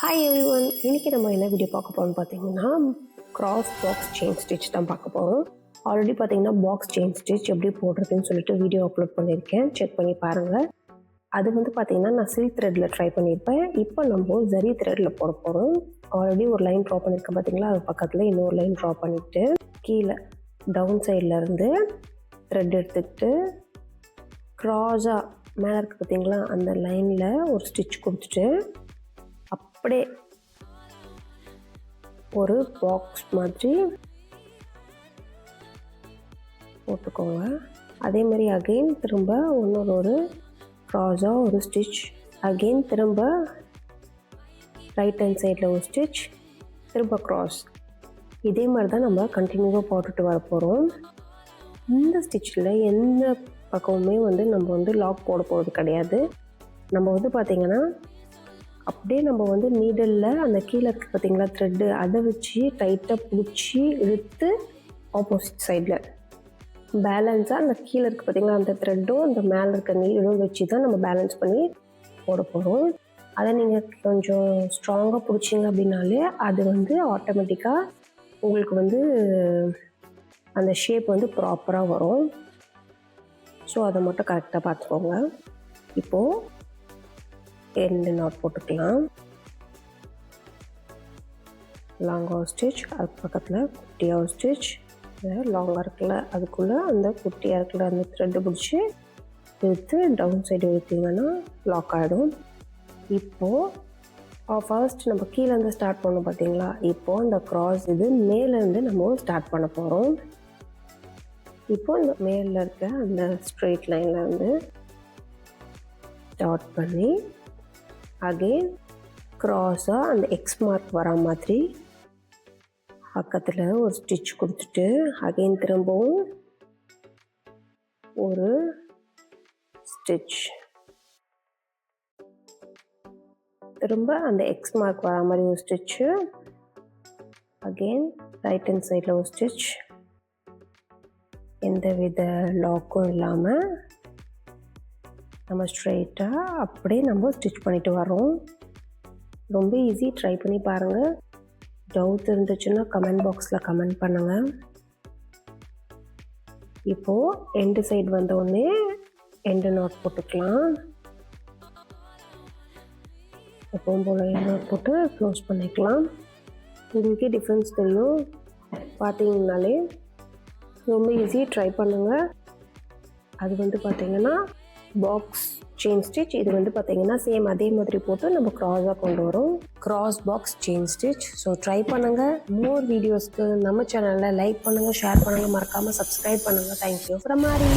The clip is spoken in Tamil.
ஹாய் எவ்ரி ஒன், இன்றைக்கி நம்ம என்ன வீடியோ பார்க்க போகிறோம்னு பார்த்தீங்கன்னா கிராஸ் பாக்ஸ் செயின் ஸ்டிச் தான் பார்க்க போகிறோம். ஆல்ரெடி பார்த்தீங்கன்னா பாக்ஸ் செயின் ஸ்டிச் எப்படி போடுறதுன்னு சொல்லிட்டு வீடியோ அப்லோட் பண்ணியிருக்கேன், செக் பண்ணி பாருங்கள். அது வந்து பார்த்திங்கன்னா நான் சில்க் த்ரெட்டில் ட்ரை பண்ணியிருப்பேன். இப்போ நம்ம ஜரி த்ரெட்டில் போட போகிறோம். ஆல்ரெடி ஒரு லைன் ட்ரா பண்ணியிருக்கேன் பார்த்தீங்களா, அது பக்கத்தில் இன்னொரு லைன் ட்ரா பண்ணிவிட்டு கீழே டவுன் சைட்லேருந்து த்ரெட் எடுத்துக்கிட்டு க்ராஸாக மேலே இருக்குது பார்த்தீங்களா, அந்த லைனில் ஒரு ஸ்டிச் கொடுத்துட்டு அப்படியே ஒரு பாக்ஸ் மாதிரி போட்டுக்கோங்க. அதே மாதிரி அகெயின் திரும்ப ஒரு க்ராஸாக ஒரு ஸ்டிச், அகெயின் திரும்ப ரைட் ஹேண்ட் சைடில் ஒரு ஸ்டிச், திரும்ப க்ராஸ். இதே மாதிரி தான் நம்ம கண்டினியூவாக போட்டுட்டு வர போகிறோம். இந்த ஸ்டிச்சில் எந்த பக்கமுமே நம்ம லாக் போட போகிறது கிடையாது. நம்ம பார்த்திங்கன்னா அப்படியே நம்ம நீடலில் அந்த கீழே இருக்குது பார்த்திங்களா த்ரெட்டு, அதை வச்சு டைட்டாக பிடிச்சி இழுத்து ஆப்போசிட் சைடில் பேலன்ஸாக அந்த கீழே இருக்குது பார்த்திங்களா அந்த த்ரெட்டும் அந்த மேலே இருக்க நீடலும் வச்சு தான் நம்ம பேலன்ஸ் பண்ணி போட போகிறோம். அதை நீங்கள் கொஞ்சம் ஸ்ட்ராங்காக பிடிச்சிங்க அப்படின்னாலே அது ஆட்டோமேட்டிக்காக உங்களுக்கு அந்த ஷேப் ப்ராப்பராக வரும். ஸோ அதை மட்டும் கரெக்டாக பார்த்துக்கோங்க. இப்போது எண்டு நாட் போட்டுக்கலாம். லாங்காக ஸ்டிச், அது பக்கத்தில் குட்டியாக ஸ்டிச், லாங்காக இருக்குல்ல அதுக்குள்ளே அந்த குட்டியாக இருக்குல்ல அந்த த்ரெட்டு பிடிச்சி இழுத்து டவுன் சைடு இழுத்திங்கன்னா லாக் ஆகிடும். இப்போது ஃபர்ஸ்ட் நம்ம கீழேருந்து ஸ்டார்ட் பண்ணோம் பார்த்தீங்களா, இப்போது இந்த க்ராஸ் இது மேலேருந்து நம்ம ஸ்டார்ட் பண்ண போகிறோம். இப்போது இந்த மேலில் இருக்க அந்த ஸ்ட்ரெயிட் லைன்லேருந்து ஸ்டார்ட் பண்ணி அகெயின் க்ராஸாக அந்த எக்ஸ் மார்க் வரா மாதிரி பக்கத்தில் ஒரு ஸ்டிச் கொடுத்துட்டு அகெயின் திரும்பவும் ஒரு ஸ்டிச், திரும்ப அந்த எக்ஸ் மார்க் வரா மாதிரி ஒரு ஸ்டிச்சு, அகெயின் ரைட் ஹேண்ட் சைடில் ஒரு ஸ்டிச், எந்த வித லாக்கும் இல்லாமல் நம்ம ஸ்ட்ரெயிட்டாக அப்படியே நம்ம ஸ்டிச் பண்ணிட்டு வரோம். ரொம்ப ஈஸி, ட்ரை பண்ணி பாருங்கள். டவுட் இருந்துச்சுன்னா கமெண்ட் பாக்ஸில் கமெண்ட் பண்ணுங்கள். இப்போது எண்டு சைடு வந்தோடனே எண்டு நாட் போட்டுக்கலாம். எப்பவும் போல் எண்டு நாட் போட்டு க்ளோஸ் பண்ணிக்கலாம். இதுக்கே டிஃப்ரென்ஸ் தெரியும் பார்த்தீங்கன்னாலே. ரொம்ப ஈஸி, ட்ரை பண்ணுங்கள். அது பார்த்திங்கன்னா பாக்ஸ் செயின் ஸ்டிச், இது பார்த்திங்கன்னா சேம் அதே மாதிரி போட்டு நம்ம க்ராஸாக கொண்டு வரோம், cross box chain stitch. So try பண்ணுங்கள். மோர் வீடியோஸ்க்கு நம்ம சேனலில் லைக் பண்ணுங்கள், ஷேர் பண்ணுங்கள், மறக்காமல் சப்ஸ்கிரைப் பண்ணுங்கள். தேங்க்யூ ஃப்ரம் மாரி.